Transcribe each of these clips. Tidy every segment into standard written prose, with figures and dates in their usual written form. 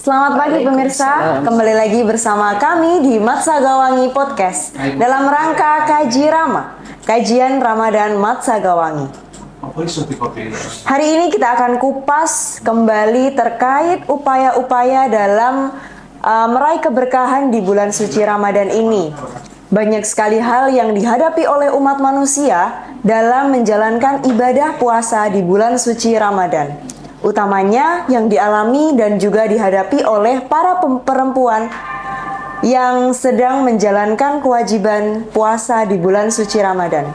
Selamat pagi pemirsa, kembali lagi bersama kami di Matsagawangi Podcast dalam rangka Kaji Rama, kajian Ramadan Matsagawangi. Hari ini kita akan kupas kembali terkait upaya-upaya dalam meraih keberkahan di bulan suci Ramadan ini. Banyak sekali hal yang dihadapi oleh umat manusia dalam menjalankan ibadah puasa di bulan suci Ramadan. Utamanya yang dialami dan juga dihadapi oleh para perempuan yang sedang menjalankan kewajiban puasa di bulan suci Ramadan.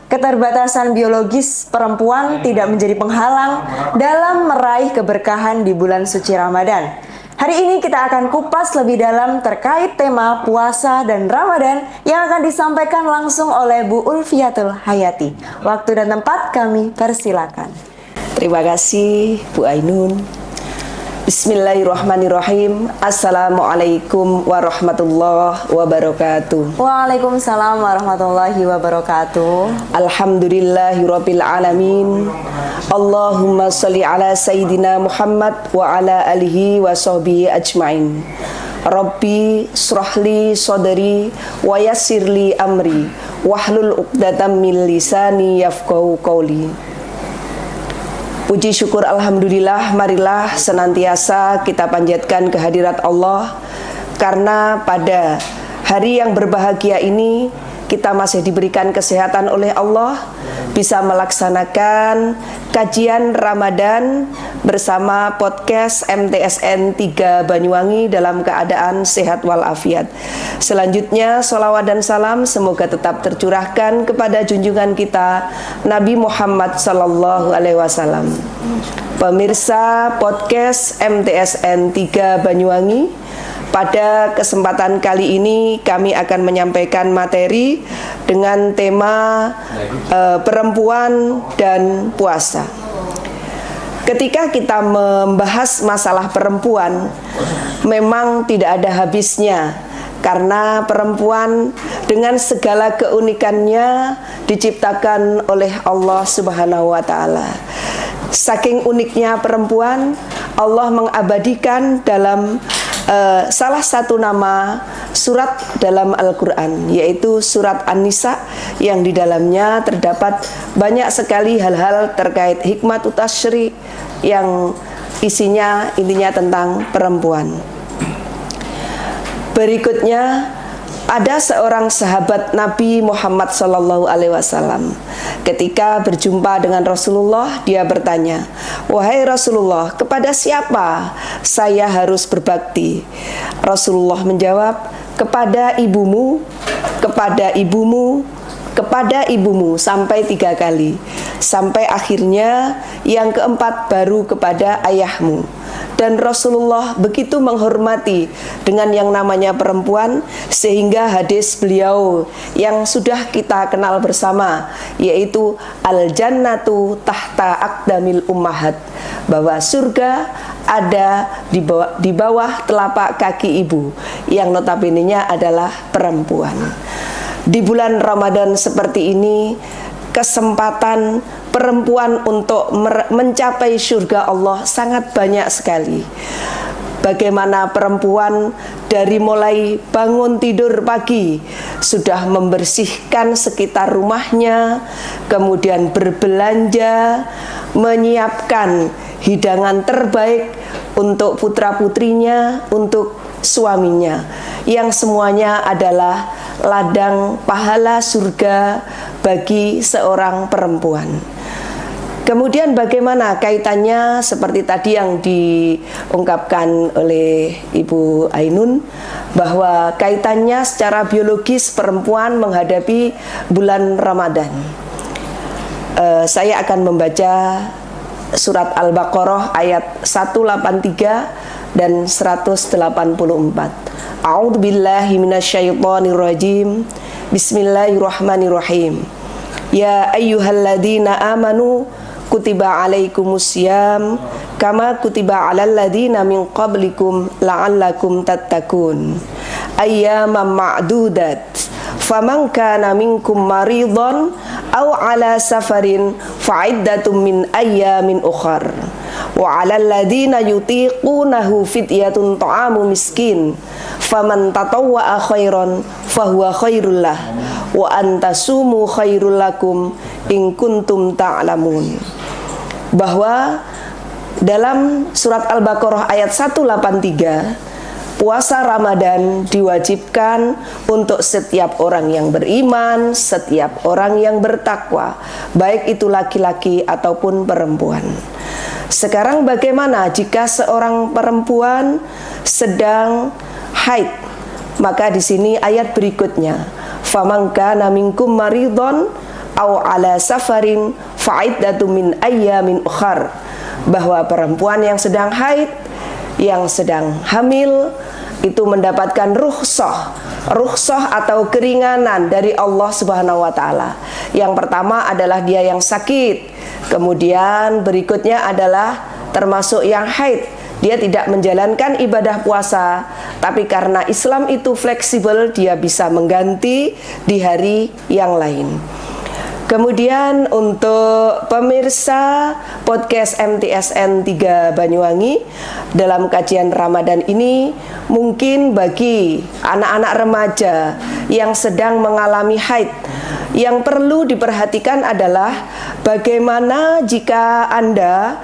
Keterbatasan biologis perempuan tidak menjadi penghalang dalam meraih keberkahan di bulan suci Ramadan. Hari ini kita akan kupas lebih dalam terkait tema puasa dan Ramadan yang akan disampaikan langsung oleh Bu Ulfiatul Hayati. Waktu dan tempat kami persilakan. Terima kasih Bu Ainun. Bismillahirrahmanirrahim. Assalamualaikum warahmatullahi wabarakatuh. Waalaikumsalam warahmatullahi wabarakatuh. Alhamdulillahirabbil alamin. Allahumma sholli ala sayyidina Muhammad wa ala alihi wa sahbihi ajmain. Rabbi shrahli sadri wa yassirli amri wahlul 'uqdatam min lisani yafqahu qawli. Puji syukur alhamdulillah, marilah senantiasa kita panjatkan kehadirat Allah, karena pada hari yang berbahagia ini kita masih diberikan kesehatan oleh Allah, bisa melaksanakan kajian Ramadan bersama podcast MTSN 3 Banyuwangi dalam keadaan sehat walafiat. Selanjutnya sholawat dan salam semoga tetap tercurahkan kepada junjungan kita Nabi Muhammad Sallallahu Alaihi Wasallam. Pemirsa podcast MTSN 3 Banyuwangi, pada kesempatan kali ini kami akan menyampaikan materi dengan tema perempuan dan puasa. Ketika kita membahas masalah perempuan, memang tidak ada habisnya, karena perempuan dengan segala keunikannya diciptakan oleh Allah Subhanahu wa Ta'ala. Saking uniknya perempuan, Allah mengabadikan dalam salah satu nama surat dalam Al-Quran, yaitu surat An-Nisa, yang di dalamnya terdapat banyak sekali hal-hal terkait hikmat tasyri yang intinya tentang perempuan. Berikutnya, ada seorang sahabat Nabi Muhammad Sallallahu Alaihi Wasallam. Ketika berjumpa dengan Rasulullah, dia bertanya, "Wahai Rasulullah, kepada siapa saya harus berbakti?" Rasulullah menjawab, "Kepada ibumu, kepada ibumu, kepada ibumu," sampai 3 kali. Sampai akhirnya yang keempat baru kepada ayahmu. Dan Rasulullah begitu menghormati dengan yang namanya perempuan, sehingga hadis beliau yang sudah kita kenal bersama, yaitu al-jannatu tahta aqdamil ummahat, bahwa surga ada di bawah telapak kaki ibu, yang notabene-nya adalah perempuan. Di bulan Ramadan seperti ini, kesempatan perempuan untuk mencapai surga Allah sangat banyak sekali. Bagaimana perempuan dari mulai bangun tidur pagi sudah membersihkan sekitar rumahnya, kemudian berbelanja, menyiapkan hidangan terbaik untuk putra-putrinya, untuk suaminya, yang semuanya adalah ladang pahala surga bagi seorang perempuan. Kemudian bagaimana kaitannya seperti tadi yang diungkapkan oleh Ibu Ainun, bahwa kaitannya secara biologis perempuan menghadapi bulan Ramadan. Saya akan membaca surat Al-Baqarah ayat 183 dan 184. A'udzubillahi minasyaitonirrajim. Bismillahirrahmanirrahim. Ya ayyuhalladzina amanu kutiba alaikumusiyam kama kutiba alal ladzina min qablikum la'allakum tattaqun. Ayyaman ma'dudat. Faman kana minkum maridhan aw ala safarin fa'iddatum min ayyamin ukhar. Wa 'alal ladzina yutiqunahu fidyatun ta'amu miskin. Faman tatawwa'a khairan fahuwa khairul lah. Wa antasumu khairul lakum in kuntum ta'lamun. Bahwa dalam surat Al-Baqarah ayat 183, puasa Ramadan diwajibkan untuk setiap orang yang beriman, setiap orang yang bertakwa, baik itu laki-laki ataupun perempuan. Sekarang bagaimana jika seorang perempuan sedang haid? Maka di sini ayat berikutnya, faman kana minkum maridon aw ala safarin fa'iddatun min ayyamin ukhar, bahwa perempuan yang sedang haid, yang sedang hamil itu mendapatkan rukhsah atau keringanan dari Allah Subhanahu wa taala. Yang pertama adalah dia yang sakit, kemudian berikutnya adalah termasuk yang haid. Dia tidak menjalankan ibadah puasa, tapi karena Islam itu fleksibel, dia bisa mengganti di hari yang lain. Kemudian untuk pemirsa podcast MTSN 3 Banyuwangi, dalam kajian Ramadan ini mungkin bagi anak-anak remaja yang sedang mengalami haid, yang perlu diperhatikan adalah bagaimana jika Anda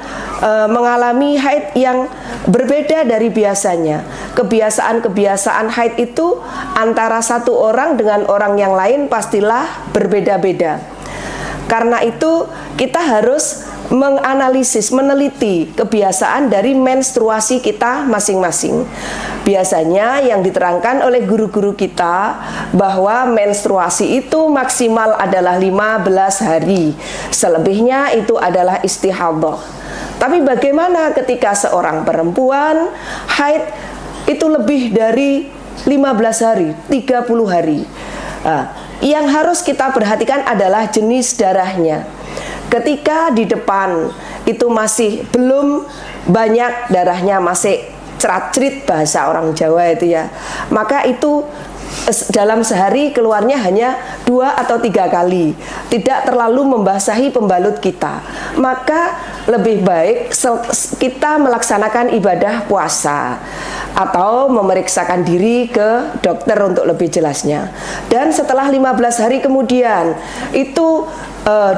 mengalami haid yang berbeda dari biasanya. Kebiasaan-kebiasaan haid itu antara satu orang dengan orang yang lain pastilah berbeda-beda. Karena itu kita harus menganalisis, meneliti kebiasaan dari menstruasi kita masing-masing. Biasanya yang diterangkan oleh guru-guru kita bahwa menstruasi itu maksimal adalah 15 hari. Selebihnya itu adalah istihadhah. Tapi bagaimana ketika seorang perempuan haid itu lebih dari 15 hari, 30 hari? Yang harus kita perhatikan adalah jenis darahnya. Ketika di depan itu masih belum banyak darahnya, masih cerat-cerit bahasa orang Jawa itu ya, maka itu dalam sehari keluarnya hanya 2 atau 3 kali, tidak terlalu membasahi pembalut kita. Maka lebih baik kita melaksanakan ibadah puasa atau memeriksakan diri ke dokter untuk lebih jelasnya. Dan setelah 15 hari kemudian itu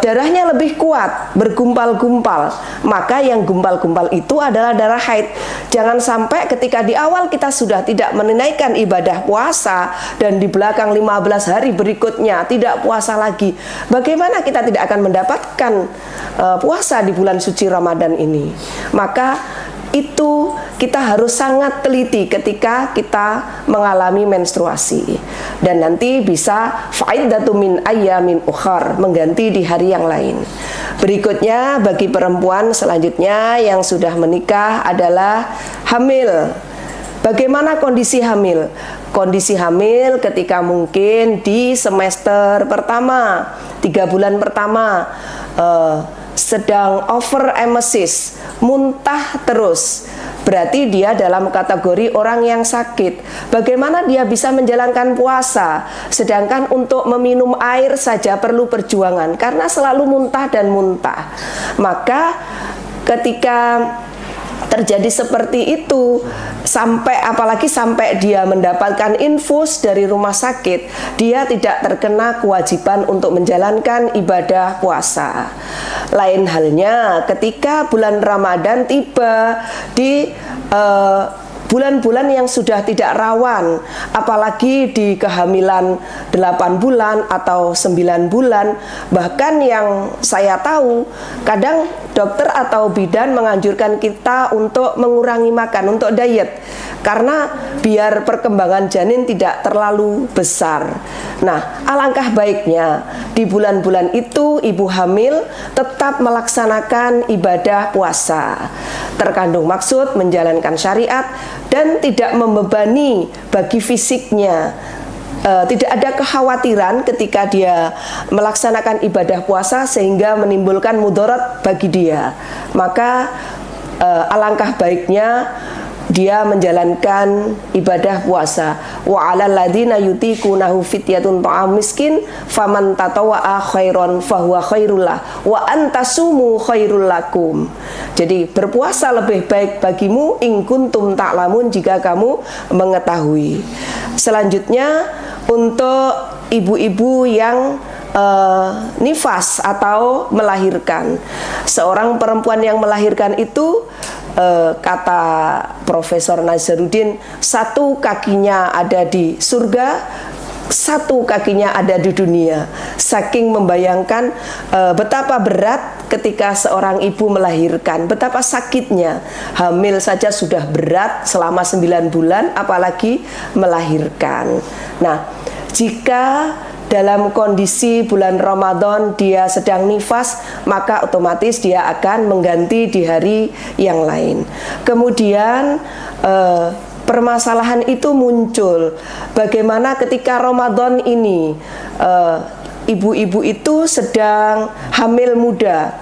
darahnya lebih kuat, bergumpal-gumpal, maka yang gumpal-gumpal itu adalah darah haid. Jangan sampai ketika di awal kita sudah tidak menunaikan ibadah puasa dan di belakang 15 hari berikutnya tidak puasa lagi, bagaimana kita tidak akan mendapatkan puasa di bulan suci Ramadan ini? Maka itu kita harus sangat teliti ketika kita mengalami menstruasi, dan nanti bisa fa'iddatun min ayyamin ukhar, mengganti di hari yang lain. Berikutnya bagi perempuan selanjutnya yang sudah menikah adalah hamil. Bagaimana kondisi hamil? Kondisi hamil ketika mungkin di semester pertama, 3 bulan pertama, sedang overemesis, muntah terus, berarti dia dalam kategori orang yang sakit. Bagaimana dia bisa menjalankan puasa, sedangkan untuk meminum air saja perlu perjuangan karena selalu muntah dan muntah. Maka ketika terjadi seperti itu, apalagi sampai dia mendapatkan infus dari rumah sakit, dia tidak terkena kewajiban untuk menjalankan ibadah puasa. Lain halnya ketika bulan Ramadan tiba di bulan-bulan yang sudah tidak rawan, apalagi di kehamilan 8 bulan atau 9 bulan, bahkan yang saya tahu kadang dokter atau bidan menganjurkan kita untuk mengurangi makan, untuk diet, karena biar perkembangan janin tidak terlalu besar. Nah, alangkah baiknya di bulan-bulan itu ibu hamil tetap melaksanakan ibadah puasa, terkandung maksud menjalankan syariat dan tidak membebani bagi fisiknya. Tidak ada kekhawatiran ketika dia melaksanakan ibadah puasa sehingga menimbulkan mudarat bagi dia. Maka alangkah baiknya dia menjalankan ibadah puasa. Wa 'alal ladzina yutiqunahu fidyatun ta'am miskin faman tatawwa'a khairan fahuwa khairul lah wa antasumu khairul lakum. Jadi berpuasa lebih baik bagimu in kuntum ta'lamun, jika kamu mengetahui. Selanjutnya untuk ibu-ibu yang nifas atau melahirkan. Seorang perempuan yang melahirkan itu kata Profesor Nazarudin, satu kakinya ada di surga, satu kakinya ada di dunia. Saking membayangkan betapa berat ketika seorang ibu melahirkan, betapa sakitnya. Hamil saja sudah berat selama 9 bulan, apalagi melahirkan. Nah, jika dalam kondisi bulan Ramadan dia sedang nifas, maka otomatis dia akan mengganti di hari yang lain. Kemudian permasalahan itu muncul, bagaimana ketika Ramadan ini ibu-ibu itu sedang hamil muda,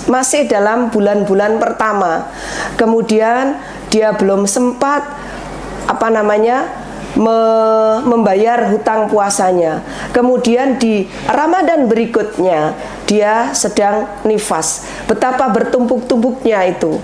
masih dalam bulan-bulan pertama, kemudian dia belum sempat membayar hutang puasanya. Kemudian di Ramadan berikutnya dia sedang nifas. Betapa bertumpuk-tumpuknya itu.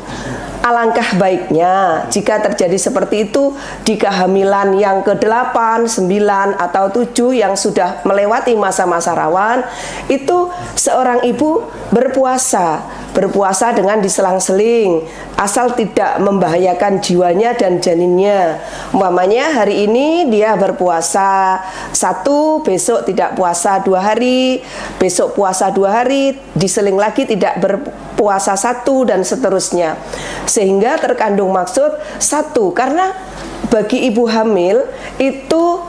Alangkah baiknya jika terjadi seperti itu di kehamilan yang ke-8, 9, atau 7 yang sudah melewati masa-masa rawan, itu seorang ibu berpuasa dengan diselang-seling, asal tidak membahayakan jiwanya dan janinnya. Umpamanya hari ini dia berpuasa 1, besok tidak puasa 2 hari, besok puasa 2 hari, diseling lagi tidak berpuasa 1, dan seterusnya. Sehingga terkandung maksud 1, karena bagi ibu hamil itu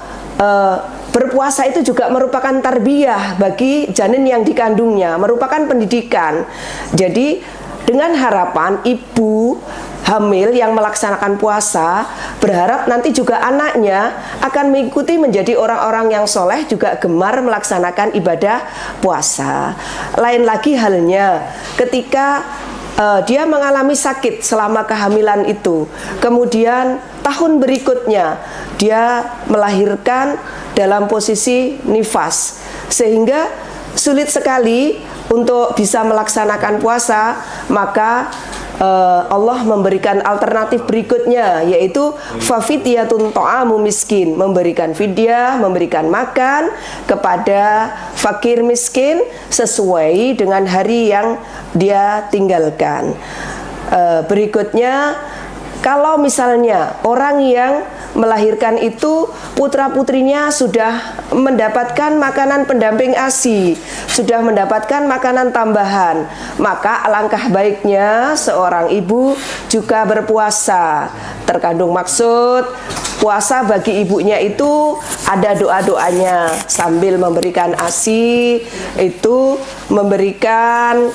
berpuasa itu juga merupakan tarbiyah bagi janin yang dikandungnya, merupakan pendidikan. Jadi dengan harapan ibu hamil yang melaksanakan puasa berharap nanti juga anaknya akan mengikuti menjadi orang-orang yang soleh, juga gemar melaksanakan ibadah puasa. Lain lagi halnya ketika dia mengalami sakit selama kehamilan itu, kemudian tahun berikutnya dia melahirkan dalam posisi nifas, sehingga sulit sekali untuk bisa melaksanakan puasa. Maka Allah memberikan alternatif berikutnya, yaitu fafidyatun ta'amu miskin, memberikan fidyah, memberikan makan kepada fakir miskin sesuai dengan hari yang dia tinggalkan. Berikutnya, kalau misalnya orang yang melahirkan itu putra-putrinya sudah mendapatkan makanan pendamping ASI, sudah mendapatkan makanan tambahan, maka alangkah baiknya seorang ibu juga berpuasa. Terkandung maksud puasa bagi ibunya itu ada doa-doanya sambil memberikan ASI, itu memberikan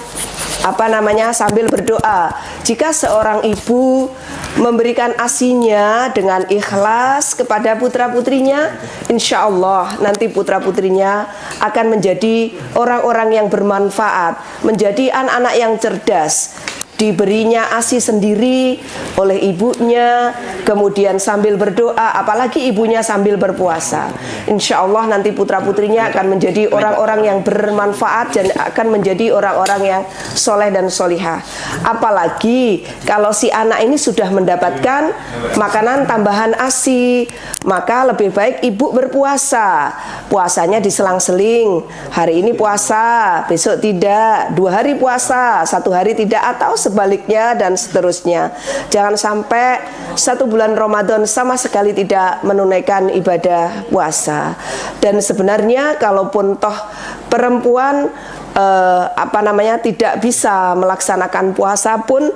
sambil berdoa. Jika seorang ibu memberikan asinya dengan ikhlas kepada putra-putrinya, insya Allah nanti putra-putrinya akan menjadi orang-orang yang bermanfaat, menjadi anak-anak yang cerdas. Diberinya ASI sendiri oleh ibunya, kemudian sambil berdoa, apalagi ibunya sambil berpuasa. Insya Allah nanti putra-putrinya akan menjadi orang-orang yang bermanfaat dan akan menjadi orang-orang yang soleh dan solihah. Apalagi kalau si anak ini sudah mendapatkan makanan tambahan ASI, maka lebih baik ibu berpuasa. Puasanya diselang-seling, hari ini puasa, besok tidak, 2 hari puasa, 1 hari tidak, atau sebaliknya dan seterusnya. Jangan sampai 1 bulan Ramadan sama sekali tidak menunaikan ibadah puasa. Dan sebenarnya kalaupun toh perempuan tidak bisa melaksanakan puasa pun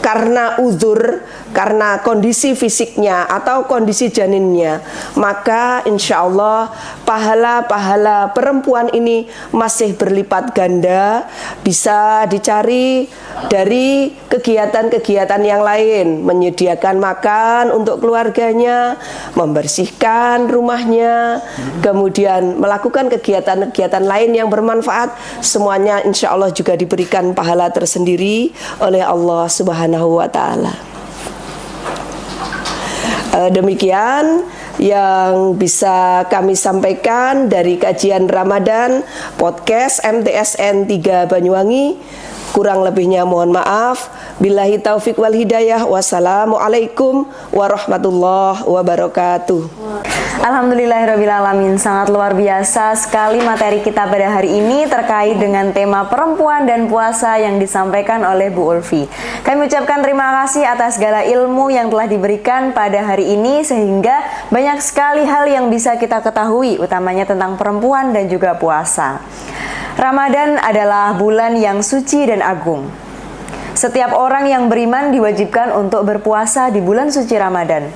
karena uzur, karena kondisi fisiknya atau kondisi janinnya, maka insya Allah pahala-pahala perempuan ini masih berlipat ganda, bisa dicari dari kegiatan-kegiatan yang lain, menyediakan makan untuk keluarganya, membersihkan rumahnya, kemudian melakukan kegiatan-kegiatan lain yang bermanfaat. Semuanya insya Allah juga diberikan pahala tersendiri oleh Allah Subhanahu wa ta'ala. Demikian yang bisa kami sampaikan dari kajian Ramadan podcast MTSN 3 Banyuwangi. Kurang lebihnya mohon maaf. Billahi taufik wal hidayah. Wassalamualaikum warahmatullahi wabarakatuh. Alhamdulillahirrabbilalamin. Sangat luar biasa sekali materi kita pada hari ini terkait dengan tema perempuan dan puasa yang disampaikan oleh Bu Ulfi. Kami ucapkan terima kasih atas segala ilmu yang telah diberikan pada hari ini, sehingga banyak sekali hal yang bisa kita ketahui, utamanya tentang perempuan dan juga puasa. Ramadan adalah bulan yang suci dan agung. Setiap orang yang beriman diwajibkan untuk berpuasa di bulan suci Ramadan.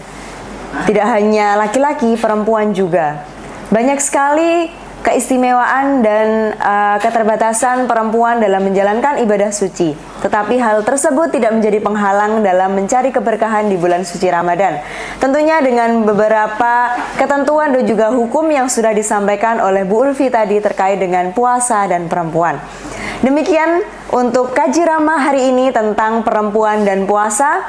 Tidak hanya laki-laki, perempuan juga. Banyak sekali keistimewaan dan keterbatasan perempuan dalam menjalankan ibadah suci. Tetapi hal tersebut tidak menjadi penghalang dalam mencari keberkahan di bulan suci Ramadan. Tentunya dengan beberapa ketentuan dan juga hukum yang sudah disampaikan oleh Bu Ulfi tadi terkait dengan puasa dan perempuan. Demikian untuk kaji ramah hari ini tentang perempuan dan puasa.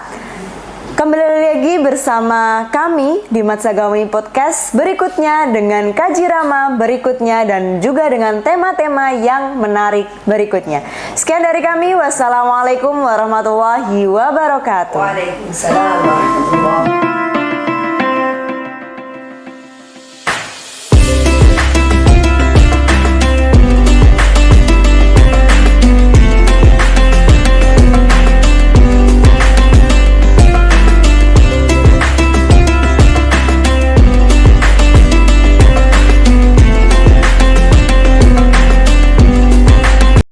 Kembali lagi bersama kami di Matsagawangi Podcast berikutnya dengan kaji ramah berikutnya dan juga dengan tema-tema yang menarik berikutnya. Sekian dari kami. Wassalamualaikum warahmatullahi wabarakatuh. Waalaikumsalam warahmatullahi wabarakatuh.